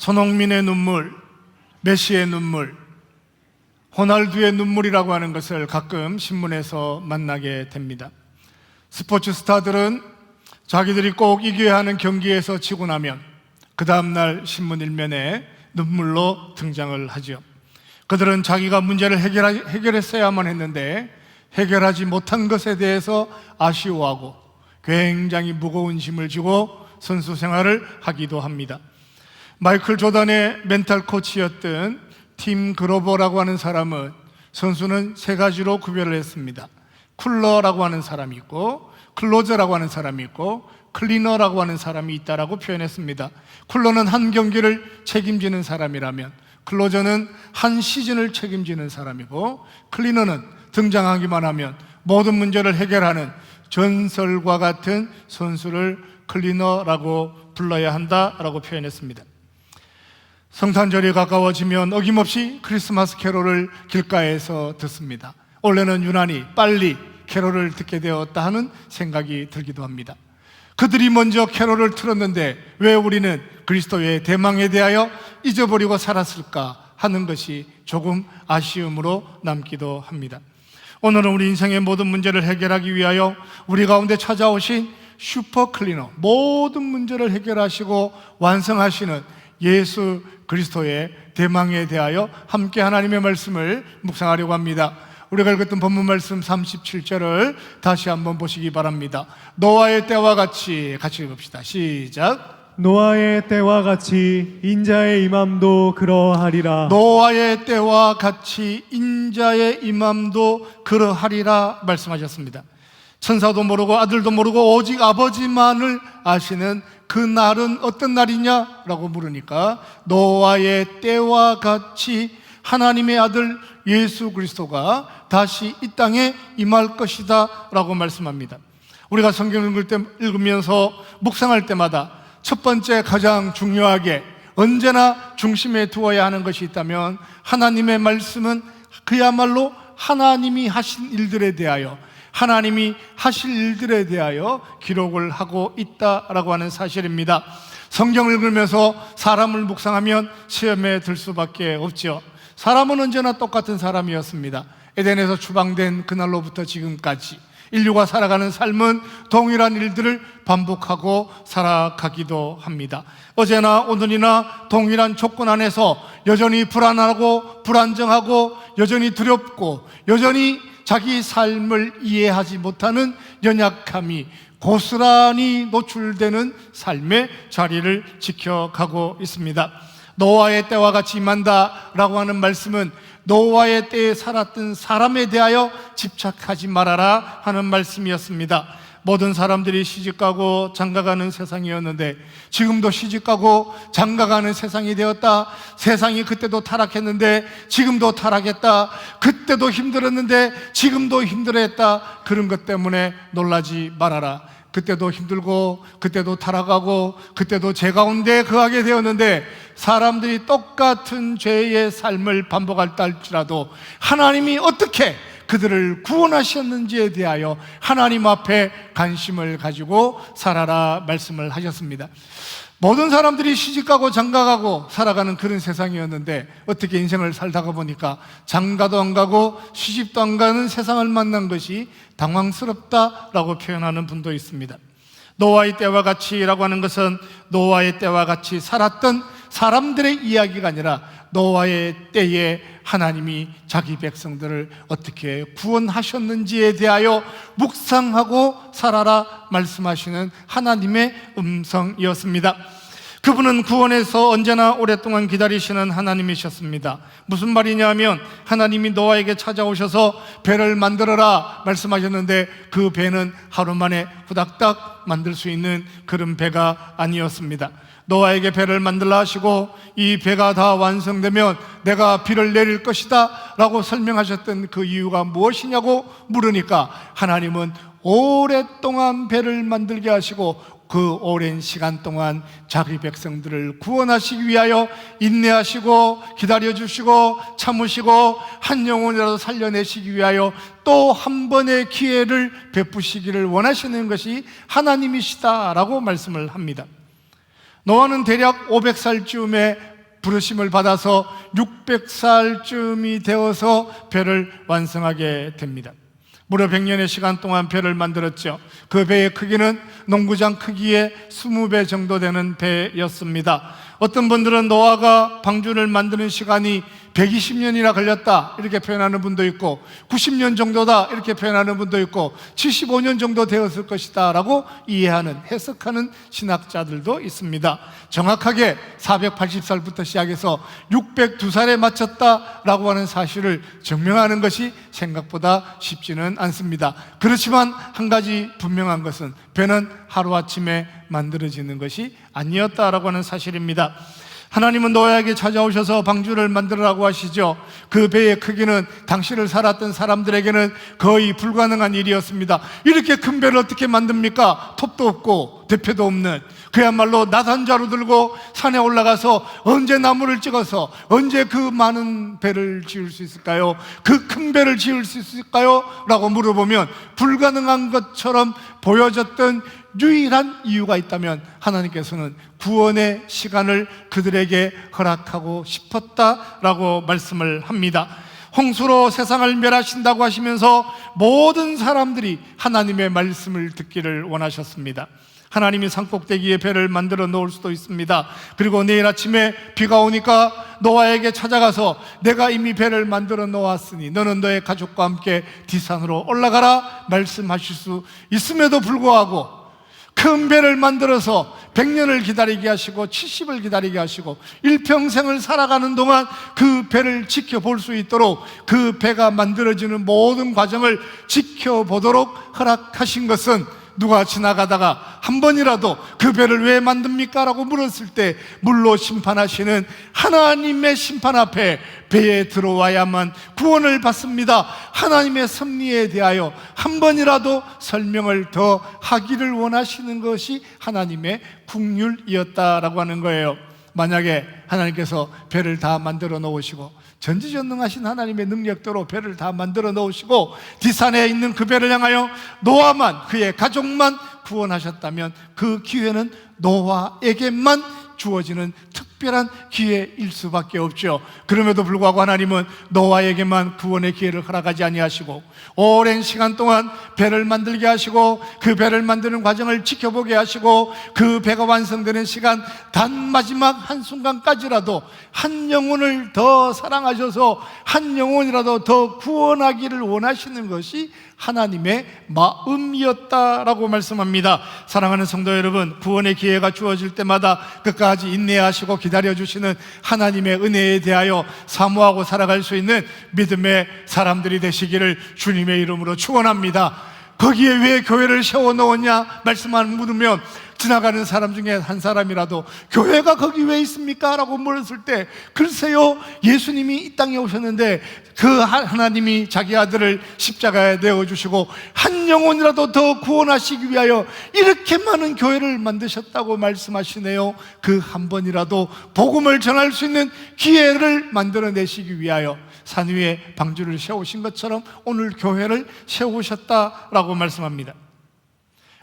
손흥민의 눈물, 메시의 눈물, 호날두의 눈물이라고 하는 것을 가끔 신문에서 만나게 됩니다. 스포츠 스타들은 자기들이 꼭 이겨야 하는 경기에서 지고 나면 그 다음날 신문 일면에 눈물로 등장을 하죠. 그들은 자기가 문제를 해결했어야만 했는데 해결하지 못한 것에 대해서 아쉬워하고 굉장히 무거운 짐을 지고 선수 생활을 하기도 합니다. 마이클 조던의 멘탈 코치였던 팀 그로버라고 하는 사람은 선수는 세 가지로 구별을 했습니다. 쿨러라고 하는 사람이 있고, 클로저라고 하는 사람이 있고, 클리너라고 하는 사람이 있다라고 표현했습니다. 쿨러는 한 경기를 책임지는 사람이라면, 클로저는 한 시즌을 책임지는 사람이고, 클리너는 등장하기만 하면 모든 문제를 해결하는 전설과 같은 선수를 클리너라고 불러야 한다라고 표현했습니다. 성탄절이 가까워지면 어김없이 크리스마스 캐롤을 길가에서 듣습니다. 원래는 유난히 빨리 캐롤을 듣게 되었다 하는 생각이 들기도 합니다. 그들이 먼저 캐롤을 틀었는데 왜 우리는 그리스도의 대망에 대하여 잊어버리고 살았을까 하는 것이 조금 아쉬움으로 남기도 합니다. 오늘은 우리 인생의 모든 문제를 해결하기 위하여 우리 가운데 찾아오신 슈퍼 클리너, 모든 문제를 해결하시고 완성하시는 예수 그리스도의 대망에 대하여 함께 하나님의 말씀을 묵상하려고 합니다. 우리가 읽었던 본문 말씀 37절을 다시 한번 보시기 바랍니다. 노아의 때와 같이 읽읍시다. 시작. 노아의 때와 같이 인자의 임함도 그러하리라. 노아의 때와 같이 인자의 임함도 그러하리라 말씀하셨습니다. 천사도 모르고 아들도 모르고 오직 아버지만을 아시는 그 날은 어떤 날이냐라고 물으니까 노아의 때와 같이 하나님의 아들 예수 그리스도가 다시 이 땅에 임할 것이다 라고 말씀합니다. 우리가 성경을 읽으면서 묵상할 때마다 첫 번째 가장 중요하게 언제나 중심에 두어야 하는 것이 있다면 하나님의 말씀은 그야말로 하나님이 하신 일들에 대하여 하나님이 하실 일들에 대하여 기록을 하고 있다라고 하는 사실입니다. 성경을 읽으면서 사람을 묵상하면 시험에 들 수밖에 없죠. 사람은 언제나 똑같은 사람이었습니다. 에덴에서 추방된 그날로부터 지금까지 인류가 살아가는 삶은 동일한 일들을 반복하고 살아가기도 합니다. 어제나 오늘이나 동일한 조건 안에서 여전히 불안하고 불안정하고 여전히 두렵고 여전히 자기 삶을 이해하지 못하는 연약함이 고스란히 노출되는 삶의 자리를 지켜가고 있습니다. 노아의 때와 같이 임한다라고 하는 말씀은 노아의 때에 살았던 사람에 대하여 집착하지 말아라 하는 말씀이었습니다. 모든 사람들이 시집가고 장가가는 세상이었는데 지금도 시집가고 장가가는 세상이 되었다. 세상이 그때도 타락했는데 지금도 타락했다. 그때도 힘들었는데 지금도 힘들었다. 그런 것 때문에 놀라지 말아라. 그때도 힘들고 그때도 타락하고 그때도 죄 가운데 거하게 되었는데 사람들이 똑같은 죄의 삶을 반복할다 할지라도 하나님이 어떻게 그들을 구원하셨는지에 대하여 하나님 앞에 관심을 가지고 살아라 말씀을 하셨습니다. 모든 사람들이 시집가고 장가가고 살아가는 그런 세상이었는데 어떻게 인생을 살다가 보니까 장가도 안 가고 시집도 안 가는 세상을 만난 것이 당황스럽다라고 표현하는 분도 있습니다. 노아의 때와 같이라고 하는 것은 노아의 때와 같이 살았던 사람들의 이야기가 아니라 노아의 때에 하나님이 자기 백성들을 어떻게 구원하셨는지에 대하여 묵상하고 살아라 말씀하시는 하나님의 음성이었습니다. 그분은 구원에서 언제나 오랫동안 기다리시는 하나님이셨습니다. 무슨 말이냐면 하나님이 노아에게 찾아오셔서 배를 만들어라 말씀하셨는데 그 배는 하루 만에 후닥닥 만들 수 있는 그런 배가 아니었습니다. 노아에게 배를 만들라 하시고 이 배가 다 완성되면 내가 비를 내릴 것이다 라고 설명하셨던 그 이유가 무엇이냐고 물으니까 하나님은 오랫동안 배를 만들게 하시고 그 오랜 시간 동안 자기 백성들을 구원하시기 위하여 인내하시고 기다려주시고 참으시고 한 영혼이라도 살려내시기 위하여 또 한 번의 기회를 베푸시기를 원하시는 것이 하나님이시다라고 말씀을 합니다. 노아는 대략 500살쯤에 부르심을 받아서 600살쯤이 되어서 배를 완성하게 됩니다. 무려 100년의 시간 동안 배를 만들었죠. 그 배의 크기는 농구장 크기의 20배 정도 되는 배였습니다. 어떤 분들은 노아가 방주를 만드는 시간이 120년이나 걸렸다 이렇게 표현하는 분도 있고, 90년 정도다 이렇게 표현하는 분도 있고, 75년 정도 되었을 것이다 라고 이해하는, 해석하는 신학자들도 있습니다. 정확하게 480살부터 시작해서 602살에 마쳤다라고 하는 사실을 증명하는 것이 생각보다 쉽지는 않습니다. 그렇지만 한 가지 분명한 것은 배는 하루아침에 만들어지는 것이 아니었다라고 하는 사실입니다. 하나님은 노아에게 찾아오셔서 방주를 만들으라고 하시죠. 그 배의 크기는 당시를 살았던 사람들에게는 거의 불가능한 일이었습니다. 이렇게 큰 배를 어떻게 만듭니까? 톱도 없고 대표도 없는, 그야말로 나선자루 들고 산에 올라가서 언제 나무를 찍어서 언제 그 많은 배를 지을 수 있을까요? 그 큰 배를 지을 수 있을까요? 라고 물어보면 불가능한 것처럼 보여졌던 유일한 이유가 있다면 하나님께서는 구원의 시간을 그들에게 허락하고 싶었다라고 말씀을 합니다. 홍수로 세상을 멸하신다고 하시면서 모든 사람들이 하나님의 말씀을 듣기를 원하셨습니다. 하나님이 산꼭대기에 배를 만들어 놓을 수도 있습니다. 그리고 내일 아침에 비가 오니까 노아에게 찾아가서 내가 이미 배를 만들어 놓았으니 너는 너의 가족과 함께 뒷산으로 올라가라 말씀하실 수 있음에도 불구하고 큰 배를 만들어서 100년을 기다리게 하시고 70을 기다리게 하시고 일평생을 살아가는 동안 그 배를 지켜볼 수 있도록 그 배가 만들어지는 모든 과정을 지켜보도록 허락하신 것은, 누가 지나가다가 한 번이라도 그 배를 왜 만듭니까? 라고 물었을 때 물로 심판하시는 하나님의 심판 앞에 배에 들어와야만 구원을 받습니다. 하나님의 섭리에 대하여 한 번이라도 설명을 더 하기를 원하시는 것이 하나님의 긍휼이었다라고 하는 거예요. 만약에 하나님께서 배를 다 만들어 놓으시고 전지전능하신 하나님의 능력대로 배를 다 만들어 놓으시고 뒷산에 있는 그 배를 향하여 노아만, 그의 가족만 구원하셨다면 그 기회는 노아에게만 주어지는 특별한 기회일 수밖에 없죠. 그럼에도 불구하고 하나님은 노아에게만 구원의 기회를 허락하지 아니하시고 오랜 시간 동안 배를 만들게 하시고 그 배를 만드는 과정을 지켜보게 하시고 그 배가 완성되는 시간 단 마지막 한순간까지라도 한 영혼을 더 사랑하셔서 한 영혼이라도 더 구원하기를 원하시는 것이 하나님의 마음이었다라고 말씀합니다. 사랑하는 성도 여러분, 구원의 기회가 주어질 때마다 끝까지 인내하시고 기다려주시는 하나님의 은혜에 대하여 사모하고 살아갈 수 있는 믿음의 사람들이 되시기를 주님의 이름으로 축원합니다. 거기에 왜 교회를 세워놓았냐 말씀만 물으면 지나가는 사람 중에 한 사람이라도 교회가 거기 왜 있습니까? 라고 물었을 때 글쎄요, 예수님이 이 땅에 오셨는데 그 하나님이 자기 아들을 십자가에 내어주시고 한 영혼이라도 더 구원하시기 위하여 이렇게 많은 교회를 만드셨다고 말씀하시네요. 그 한 번이라도 복음을 전할 수 있는 기회를 만들어내시기 위하여 산 위에 방주를 세우신 것처럼 오늘 교회를 세우셨다라고 말씀합니다.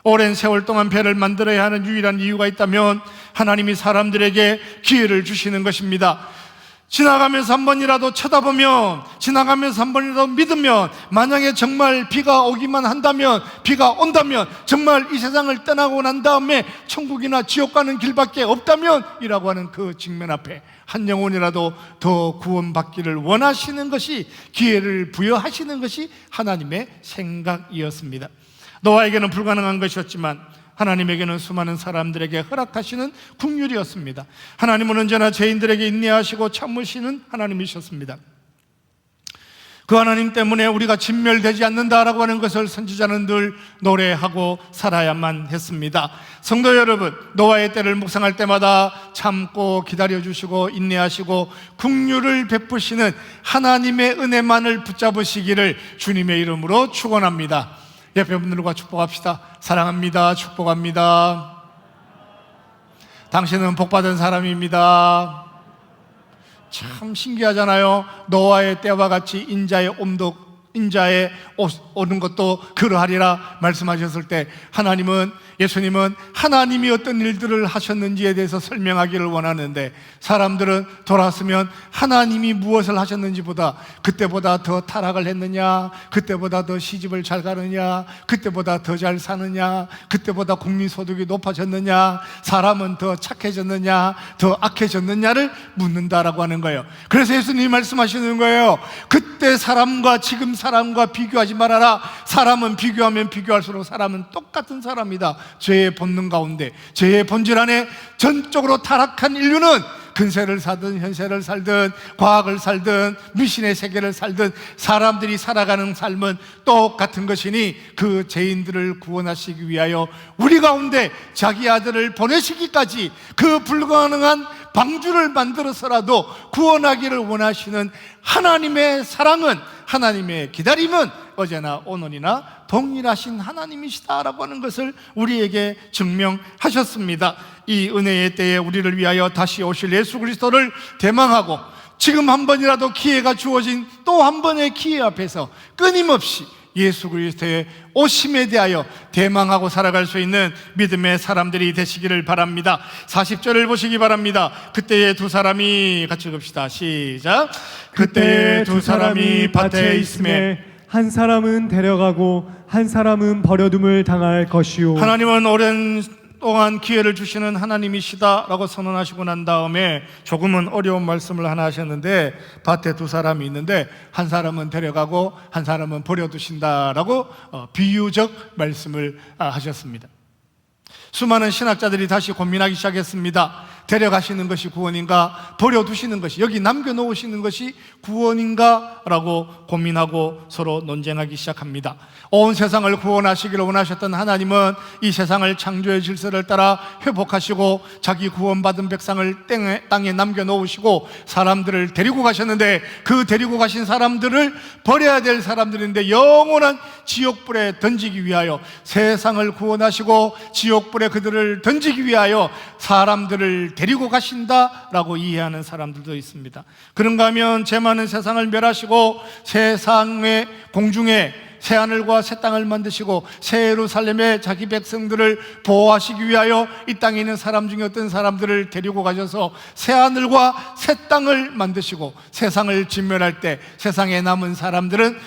오랜 세월 동안 배를 만들어야 하는 유일한 이유가 있다면 하나님이 사람들에게 기회를 주시는 것입니다. 지나가면서 한 번이라도 쳐다보면, 지나가면서 한 번이라도 믿으면, 만약에 정말 비가 오기만 한다면, 비가 온다면, 정말 이 세상을 떠나고 난 다음에 천국이나 지옥 가는 길밖에 없다면 이라고 하는 그 직면 앞에 한 영혼이라도 더 구원받기를 원하시는 것이, 기회를 부여하시는 것이 하나님의 생각이었습니다. 노아에게는 불가능한 것이었지만 하나님에게는 수많은 사람들에게 허락하시는 긍휼이었습니다. 하나님은 언제나 죄인들에게 인내하시고 참으시는 하나님이셨습니다. 그 하나님 때문에 우리가 진멸되지 않는다라고 하는 것을 선지자는 늘 노래하고 살아야만 했습니다. 성도 여러분, 노아의 때를 묵상할 때마다 참고 기다려주시고 인내하시고 긍휼을 베푸시는 하나님의 은혜만을 붙잡으시기를 주님의 이름으로 축원합니다. 옆에 분들과 축복합시다. 사랑합니다. 축복합니다. 당신은 복받은 사람입니다. 참 신기하잖아요. 노아의 때와 같이 인자의 인자에 오는 것도 그러하리라 말씀하셨을 때 예수님은 하나님이 어떤 일들을 하셨는지에 대해서 설명하기를 원하는데, 사람들은 돌아서면 하나님이 무엇을 하셨는지보다 그때보다 더 타락을 했느냐, 그때보다 더 시집을 잘 가느냐, 그때보다 더 잘 사느냐, 그때보다 국민소득이 높아졌느냐, 사람은 더 착해졌느냐, 더 악해졌느냐를 묻는다라고 하는 거예요. 그래서 예수님이 말씀하시는 거예요. 그때 사람과 지금 사람과 비교하지 말아라. 사람은 비교하면 비교할수록 사람은 똑같은 사람이다. 죄의 본능 가운데, 죄의 본질 안에 전적으로 타락한 인류는 근세를 사든 현세를 살든 과학을 살든 미신의 세계를 살든 사람들이 살아가는 삶은 똑같은 것이니, 그 죄인들을 구원하시기 위하여 우리 가운데 자기 아들을 보내시기까지 그 불가능한 방주를 만들어서라도 구원하기를 원하시는 하나님의 사랑은, 하나님의 기다림은 어제나 오늘이나 동일하신 하나님이시다라고 하는 것을 우리에게 증명하셨습니다. 이 은혜의 때에 우리를 위하여 다시 오실 예수 그리스도를 대망하고, 지금 한 번이라도 기회가 주어진 또 한 번의 기회 앞에서 끊임없이 예수 그리스도의 오심에 대하여 대망하고 살아갈 수 있는 믿음의 사람들이 되시기를 바랍니다. 40절을 보시기 바랍니다. 그때에 두 사람이, 같이 읽읍시다. 시작. 그때에 두 사람이 밭에 있음에 한 사람은 데려가고 한 사람은 버려둠을 당할 것이요. 하나님은 오랜 동안 기회를 주시는 하나님이시다라고 선언하시고 난 다음에 조금은 어려운 말씀을 하나 하셨는데, 밭에 두 사람이 있는데 한 사람은 데려가고 한 사람은 버려두신다라고 비유적 말씀을 하셨습니다. 수많은 신학자들이 다시 고민하기 시작했습니다. 데려가시는 것이 구원인가, 버려두시는 것이, 여기 남겨놓으시는 것이 구원인가 라고 고민하고 서로 논쟁하기 시작합니다. 온 세상을 구원하시기를 원하셨던 하나님은 이 세상을 창조의 질서를 따라 회복하시고 자기 구원받은 백성을 땅에 남겨놓으시고 사람들을 데리고 가셨는데, 그 데리고 가신 사람들을 버려야 될 사람들인데 영원한 지옥불에 던지기 위하여, 세상을 구원하시고 지옥불에 그들을 던지기 위하여 사람들을 데리고 가신다라고 이해하는 사람들도 있습니다. 그런가 하면 죄 많은 세상을 멸하시고 세상의 공중에 새하늘과 새 땅을 만드시고 새 예루살렘의 자기 백성들을 보호하시기 위하여 이 땅에 있는 사람 중에 어떤 사람들을 데리고 가셔서 새하늘과 새 땅을 만드시고 세상을 진멸할 때 세상에 남은 사람들은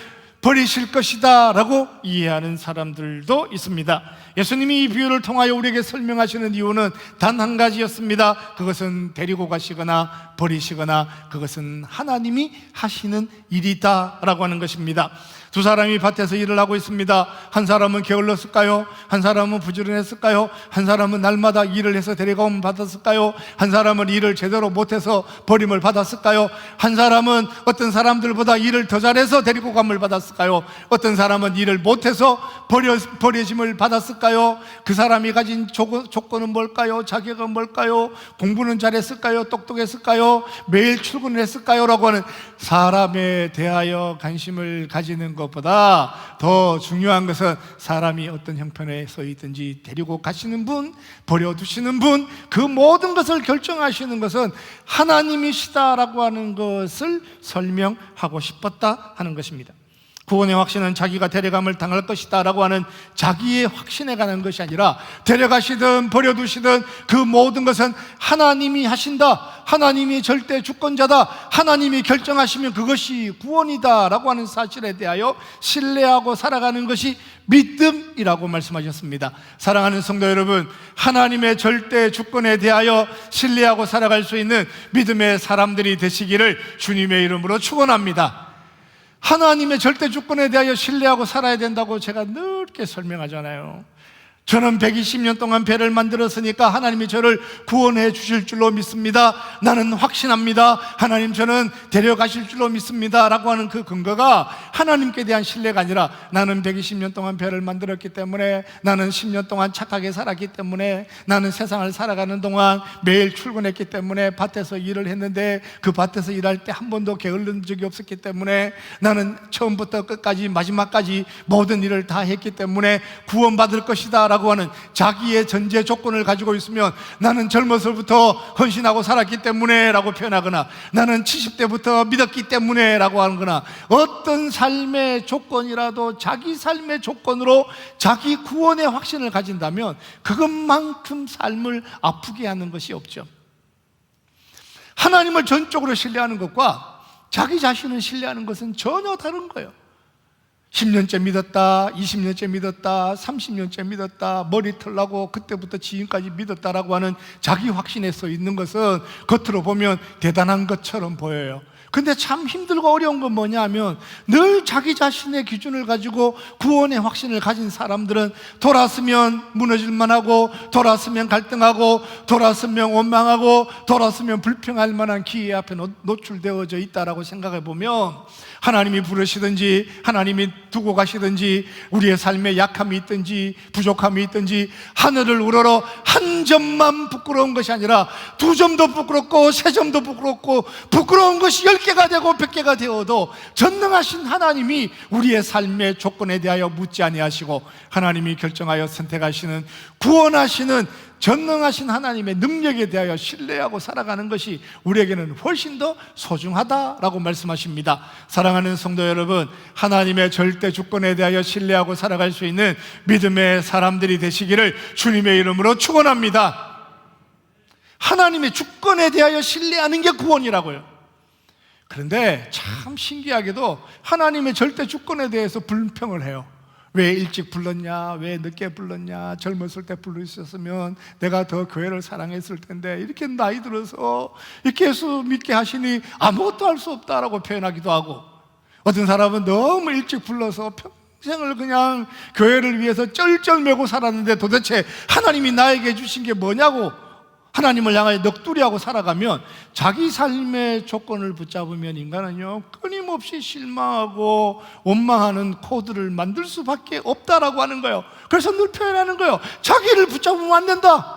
버리실 것이다 라고 이해하는 사람들도 있습니다. 예수님이 이 비유를 통하여 우리에게 설명하시는 이유는 단 한 가지였습니다. 그것은 데리고 가시거나 버리시거나 그것은 하나님이 하시는 일이다 라고 하는 것입니다. 두 사람이 밭에서 일을 하고 있습니다. 한 사람은 게을렀을까요? 한 사람은 부지런했을까요? 한 사람은 날마다 일을 해서 데려가면 받았을까요? 한 사람은 일을 제대로 못해서 버림을 받았을까요? 한 사람은 어떤 사람들보다 일을 더 잘해서 데리고 감을 받았을까요? 어떤 사람은 일을 못해서 버려짐을 받았을까요? 그 사람이 가진 조건은 뭘까요? 자격은 뭘까요? 공부는 잘했을까요? 똑똑했을까요? 매일 출근을 했을까요? 라고 하는 사람에 대하여 관심을 가지는 것보다 더 중요한 것은 사람이 어떤 형편에 서 있든지 데리고 가시는 분, 버려두시는 분, 그 모든 것을 결정하시는 것은 하나님이시다라고 하는 것을 설명하고 싶었다 하는 것입니다. 구원의 확신은 자기가 데려감을 당할 것이다 라고 하는 자기의 확신에 관한 것이 아니라, 데려가시든 버려두시든 그 모든 것은 하나님이 하신다, 하나님이 절대 주권자다, 하나님이 결정하시면 그것이 구원이다 라고 하는 사실에 대하여 신뢰하고 살아가는 것이 믿음이라고 말씀하셨습니다. 사랑하는 성도 여러분, 하나님의 절대 주권에 대하여 신뢰하고 살아갈 수 있는 믿음의 사람들이 되시기를 주님의 이름으로 축원합니다. 하나님의 절대 주권에 대하여 신뢰하고 살아야 된다고 제가 늘 이렇게 설명하잖아요. 저는 120년 동안 배를 만들었으니까 하나님이 저를 구원해 주실 줄로 믿습니다. 나는 확신합니다. 하나님 저는 데려가실 줄로 믿습니다 라고 하는 그 근거가 하나님께 대한 신뢰가 아니라, 나는 120년 동안 배를 만들었기 때문에, 나는 10년 동안 착하게 살았기 때문에, 나는 세상을 살아가는 동안 매일 출근했기 때문에, 밭에서 일을 했는데 그 밭에서 일할 때 한 번도 게을른 적이 없었기 때문에, 나는 처음부터 끝까지 마지막까지 모든 일을 다 했기 때문에 구원받을 것이다 라고 있다라고 하는 자기의 전제 조건을 가지고 있으면 나는 젊어서부터 헌신하고 살았기 때문에 라고 표현하거나 나는 70대부터 믿었기 때문에 라고 하거나 어떤 삶의 조건이라도 자기 삶의 조건으로 자기 구원의 확신을 가진다면 그것만큼 삶을 아프게 하는 것이 없죠. 하나님을 전적으로 신뢰하는 것과 자기 자신을 신뢰하는 것은 전혀 다른 거예요. 10년째 믿었다, 20년째 믿었다, 30년째 믿었다, 머리 털나고 그때부터 지금까지 믿었다라고 하는 자기 확신에 서 있는 것은 겉으로 보면 대단한 것처럼 보여요. 근데 참 힘들고 어려운 건 뭐냐 하면 늘 자기 자신의 기준을 가지고 구원의 확신을 가진 사람들은 돌았으면 무너질만 하고 돌았으면 갈등하고 돌았으면 원망하고 돌았으면 불평할 만한 기회 앞에 노출되어져 있다라고 생각해 보면 하나님이 부르시든지 하나님이 두고 가시든지 우리의 삶에 약함이 있든지 부족함이 있든지 하늘을 우러러 한 점만 부끄러운 것이 아니라 두 점도 부끄럽고 세 점도 부끄럽고 부끄러운 것이 10개가 되고 100개가 되어도 전능하신 하나님이 우리의 삶의 조건에 대하여 묻지 아니하시고 하나님이 결정하여 선택하시는 구원하시는 전능하신 하나님의 능력에 대하여 신뢰하고 살아가는 것이 우리에게는 훨씬 더 소중하다라고 말씀하십니다. 사랑하는 성도 여러분, 하나님의 절대 주권에 대하여 신뢰하고 살아갈 수 있는 믿음의 사람들이 되시기를 주님의 이름으로 축원합니다. 하나님의 주권에 대하여 신뢰하는 게 구원이라고요. 그런데 참 신기하게도 하나님의 절대 주권에 대해서 불평을 해요. 왜 일찍 불렀냐? 왜 늦게 불렀냐? 젊었을 때 부르셨으면 내가 더 교회를 사랑했을 텐데 이렇게 나이 들어서 이렇게 예수 믿게 하시니 아무것도 할 수 없다라고 표현하기도 하고, 어떤 사람은 너무 일찍 불러서 평생을 그냥 교회를 위해서 쩔쩔매고 살았는데 도대체 하나님이 나에게 주신 게 뭐냐고 하나님을 향하여 넋두리하고 살아가면 자기 삶의 조건을 붙잡으면 인간은요 끊임없이 실망하고 원망하는 코드를 만들 수밖에 없다라고 하는 거예요. 그래서 늘 표현하는 거예요. 자기를 붙잡으면 안 된다.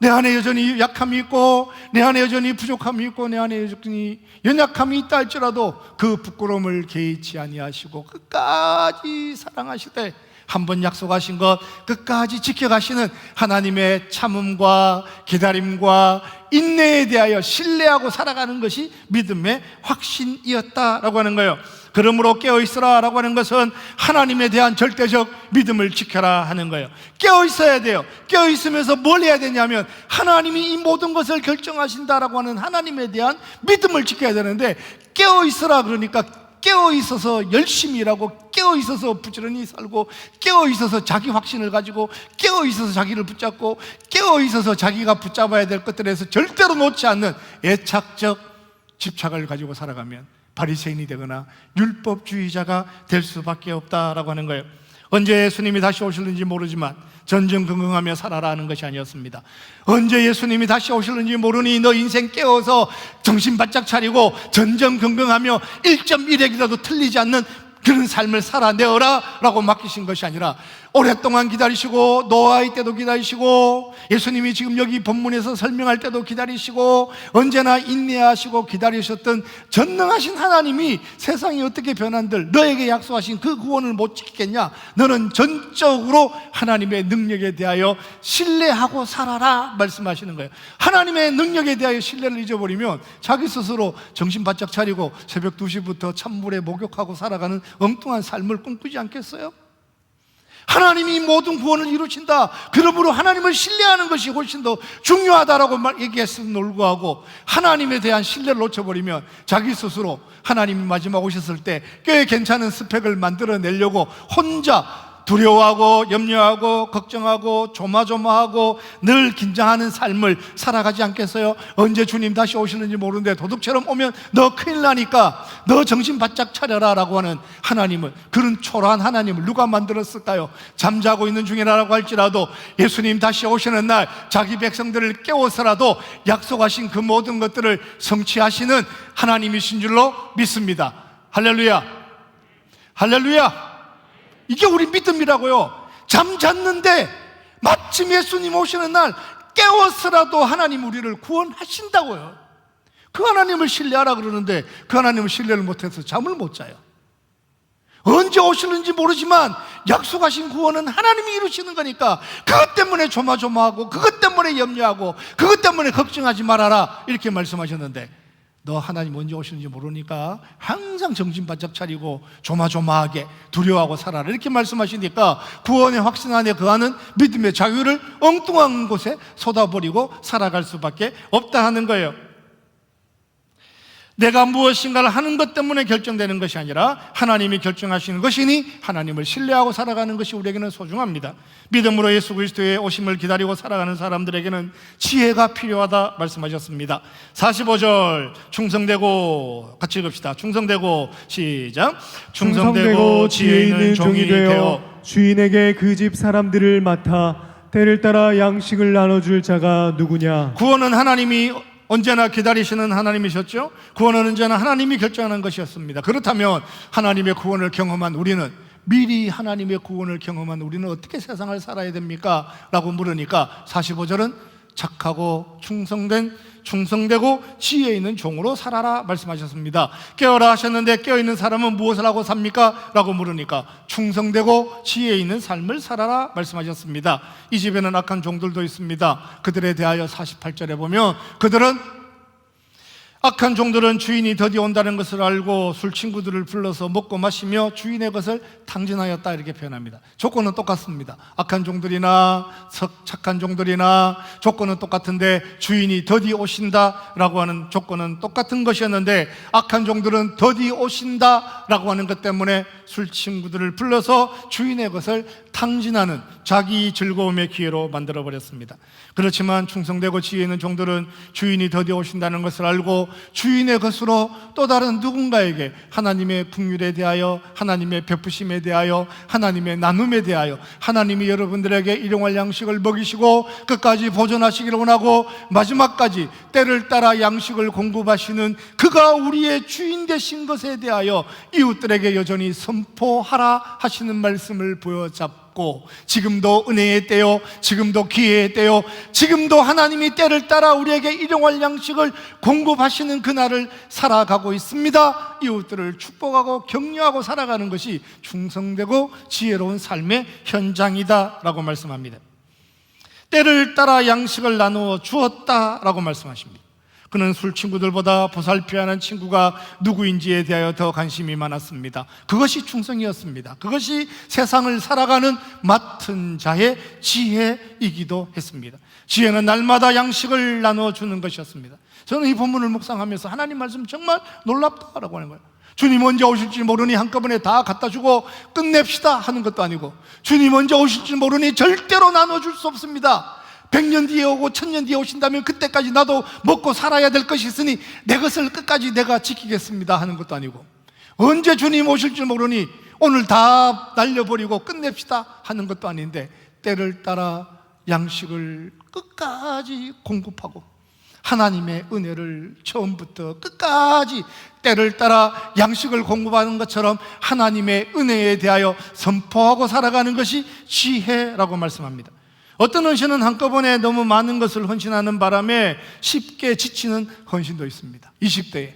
내 안에 여전히 약함이 있고 내 안에 여전히 부족함이 있고 내 안에 여전히 연약함이 있다 할지라도 그 부끄러움을 개의치 아니하시고 끝까지 사랑하시되 한 번 약속하신 것 끝까지 지켜가시는 하나님의 참음과 기다림과 인내에 대하여 신뢰하고 살아가는 것이 믿음의 확신이었다라고 하는 거예요. 그러므로 깨어있으라 라고 하는 것은 하나님에 대한 절대적 믿음을 지켜라 하는 거예요. 깨어있어야 돼요. 깨어있으면서 뭘 해야 되냐면 하나님이 이 모든 것을 결정하신다라고 하는 하나님에 대한 믿음을 지켜야 되는데, 깨어있으라 그러니까 깨어있어서 열심히 일하고 깨어있어서 부지런히 살고 깨어있어서 자기 확신을 가지고 깨어있어서 자기를 붙잡고 깨어있어서 자기가 붙잡아야 될 것들에서 절대로 놓지 않는 애착적 집착을 가지고 살아가면 바리새인이 되거나 율법주의자가 될 수밖에 없다라고 하는 거예요. 언제 예수님이 다시 오실는지 모르지만 전전긍긍하며 살아라 하는 것이 아니었습니다. 언제 예수님이 다시 오실는지 모르니 너 인생 깨어서 정신 바짝 차리고 전전긍긍하며 1.1핵이라도 틀리지 않는 그런 삶을 살아내어라 라고 맡기신 것이 아니라 오랫동안 기다리시고 노아의 때도 기다리시고 예수님이 지금 여기 본문에서 설명할 때도 기다리시고 언제나 인내하시고 기다리셨던 전능하신 하나님이 세상이 어떻게 변한들 너에게 약속하신 그 구원을 못 지키겠냐? 너는 전적으로 하나님의 능력에 대하여 신뢰하고 살아라 말씀하시는 거예요. 하나님의 능력에 대하여 신뢰를 잊어버리면 자기 스스로 정신 바짝 차리고 새벽 2시부터 찬물에 목욕하고 살아가는 엉뚱한 삶을 꿈꾸지 않겠어요? 하나님이 모든 구원을 이루신다. 그러므로 하나님을 신뢰하는 것이 훨씬 더 중요하다라고 얘기했음에도 불구하고 하나님에 대한 신뢰를 놓쳐버리면 자기 스스로 하나님이 마지막 오셨을 때 꽤 괜찮은 스펙을 만들어내려고 혼자 두려워하고 염려하고 걱정하고 조마조마하고 늘 긴장하는 삶을 살아가지 않겠어요? 언제 주님 다시 오시는지 모르는데 도둑처럼 오면 너 큰일 나니까 너 정신 바짝 차려라 라고 하는 하나님을, 그런 초라한 하나님을 누가 만들었을까요? 잠자고 있는 중이라고 할지라도 예수님 다시 오시는 날 자기 백성들을 깨워서라도 약속하신 그 모든 것들을 성취하시는 하나님이신 줄로 믿습니다. 할렐루야, 할렐루야. 이게 우리 믿음이라고요. 잠 잤는데 마침 예수님 오시는 날 깨워서라도 하나님 우리를 구원하신다고요. 그 하나님을 신뢰하라 그러는데 그 하나님을 신뢰를 못해서 잠을 못 자요. 언제 오실는지 모르지만 약속하신 구원은 하나님이 이루시는 거니까 그것 때문에 조마조마하고 그것 때문에 염려하고 그것 때문에 걱정하지 말아라 이렇게 말씀하셨는데, 너 하나님 언제 오시는지 모르니까 항상 정신 바짝 차리고 조마조마하게 두려워하고 살아라 이렇게 말씀하시니까 구원의 확신 안에 거하는 믿음의 자유를 엉뚱한 곳에 쏟아버리고 살아갈 수밖에 없다 하는 거예요. 내가 무엇인가를 하는 것 때문에 결정되는 것이 아니라 하나님이 결정하시는 것이니 하나님을 신뢰하고 살아가는 것이 우리에게는 소중합니다. 믿음으로 예수 그리스도의 오심을 기다리고 살아가는 사람들에게는 지혜가 필요하다 말씀하셨습니다. 45절 충성되고, 같이 읽읍시다. 충성되고, 시작. 충성되고 지혜 있는 종이 되어 주인에게 그 집 사람들을 맡아 때를 따라 양식을 나눠줄 자가 누구냐. 구원은 하나님이 언제나 기다리시는 하나님이셨죠. 구원은 언제나 하나님이 결정하는 것이었습니다. 그렇다면 하나님의 구원을 경험한 우리는, 미리 하나님의 구원을 경험한 우리는 어떻게 세상을 살아야 됩니까? 라고 물으니까 45절은 착하고 충성되고 지혜 있는 종으로 살아라 말씀하셨습니다. 깨어라 하셨는데 깨어있는 사람은 무엇을 하고 삽니까? 라고 물으니까 충성되고 지혜 있는 삶을 살아라 말씀하셨습니다. 이 집에는 악한 종들도 있습니다. 그들에 대하여 48절에 보면 악한 종들은 주인이 더디 온다는 것을 알고 술 친구들을 불러서 먹고 마시며 주인의 것을 탕진하였다 이렇게 표현합니다. 조건은 똑같습니다. 악한 종들이나 착한 종들이나 조건은 똑같은데 주인이 더디 오신다라고 하는 조건은 똑같은 것이었는데, 악한 종들은 더디 오신다라고 하는 것 때문에 술 친구들을 불러서 주인의 것을 탕진하는 자기 즐거움의 기회로 만들어버렸습니다. 그렇지만 충성되고 지혜 있는 종들은 주인이 더디 오신다는 것을 알고 주인의 것으로 또 다른 누군가에게 하나님의 긍휼에 대하여, 하나님의 베푸심에 대하여, 하나님의 나눔에 대하여, 하나님이 여러분들에게 일용할 양식을 먹이시고 끝까지 보존하시기를 원하고 마지막까지 때를 따라 양식을 공급하시는 그가 우리의 주인 되신 것에 대하여 이웃들에게 여전히 선포하라 하시는 말씀을 보여잡고, 지금도 은혜의 때요, 지금도 기회의 때요, 지금도 하나님이 때를 따라 우리에게 일용할 양식을 공급하시는 그날을 살아가고 있습니다. 이웃들을 축복하고 격려하고 살아가는 것이 충성되고 지혜로운 삶의 현장이다 라고 말씀합니다. 때를 따라 양식을 나누어 주었다라고 말씀하십니다. 그는 술 친구들보다 보살펴야 하는 친구가 누구인지에 대하여 더 관심이 많았습니다. 그것이 충성이었습니다. 그것이 세상을 살아가는 맡은 자의 지혜이기도 했습니다. 지혜는 날마다 양식을 나눠주는 것이었습니다. 저는 이 본문을 묵상하면서 하나님 말씀 정말 놀랍다라고 하는 거예요. 주님 언제 오실지 모르니 한꺼번에 다 갖다 주고 끝냅시다 하는 것도 아니고, 주님 언제 오실지 모르니 절대로 나눠줄 수 없습니다. 100년 뒤에 오고 1000년 뒤에 오신다면 그때까지 나도 먹고 살아야 될 것이 있으니 내 것을 끝까지 내가 지키겠습니다 하는 것도 아니고, 언제 주님 오실 줄 모르니 오늘 다 날려버리고 끝냅시다 하는 것도 아닌데, 때를 따라 양식을 끝까지 공급하고 하나님의 은혜를 처음부터 끝까지 때를 따라 양식을 공급하는 것처럼 하나님의 은혜에 대하여 선포하고 살아가는 것이 지혜라고 말씀합니다. 어떤 헌신은 한꺼번에 너무 많은 것을 헌신하는 바람에 쉽게 지치는 헌신도 있습니다. 20대에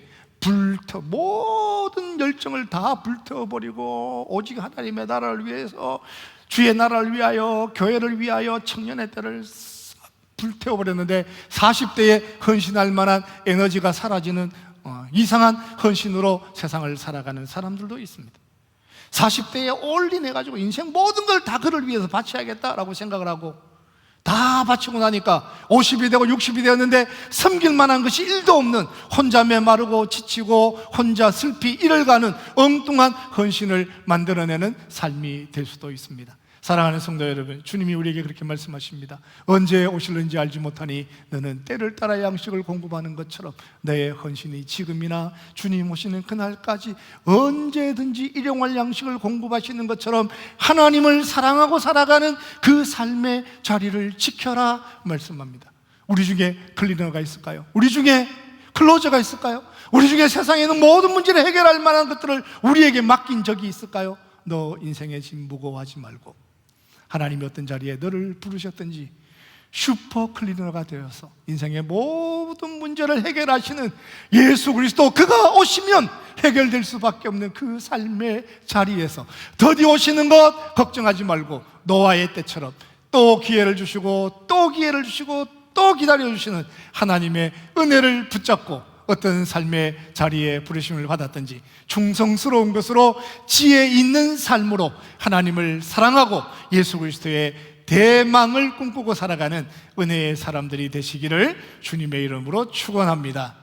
모든 열정을 다 불태워버리고 오직 하나님의 나라를 위해서, 주의 나라를 위하여, 교회를 위하여 청년의 때를 불태워버렸는데 40대에 헌신할 만한 에너지가 사라지는 이상한 헌신으로 세상을 살아가는 사람들도 있습니다. 40대에 올인해가지고 인생 모든 걸 다 그를 위해서 바쳐야겠다라고 생각을 하고 다 바치고 나니까 50이 되고 60이 되었는데 섬길 만한 것이 1도 없는, 혼자 메마르고 지치고 혼자 슬피 잃어가는 엉뚱한 헌신을 만들어내는 삶이 될 수도 있습니다. 사랑하는 성도 여러분, 주님이 우리에게 그렇게 말씀하십니다. 언제 오실는지 알지 못하니 너는 때를 따라 양식을 공급하는 것처럼 너의 헌신이 지금이나 주님 오시는 그날까지 언제든지 일용할 양식을 공급하시는 것처럼 하나님을 사랑하고 살아가는 그 삶의 자리를 지켜라 말씀합니다. 우리 중에 클리너가 있을까요? 우리 중에 클로저가 있을까요? 우리 중에 세상에 있는 모든 문제를 해결할 만한 것들을 우리에게 맡긴 적이 있을까요? 너 인생의 짐 무거워하지 말고 하나님이 어떤 자리에 너를 부르셨든지 슈퍼 클리너가 되어서 인생의 모든 문제 문제를 해결하시는 예수 그리스도, 그가 오시면 해결될 수밖에 없는 그 삶의 자리에서 더디 오시는 것 걱정하지 말고 노아의 때처럼 또 기회를 주시고 또 기회를 주시고 또 기다려주시는 하나님의 은혜를 붙잡고 어떤 삶의 자리에 부르심을 받았든지 충성스러운 것으로 지혜 있는 삶으로 하나님을 사랑하고 예수 그리스도의 대망을 꿈꾸고 살아가는 은혜의 사람들이 되시기를 주님의 이름으로 축원합니다.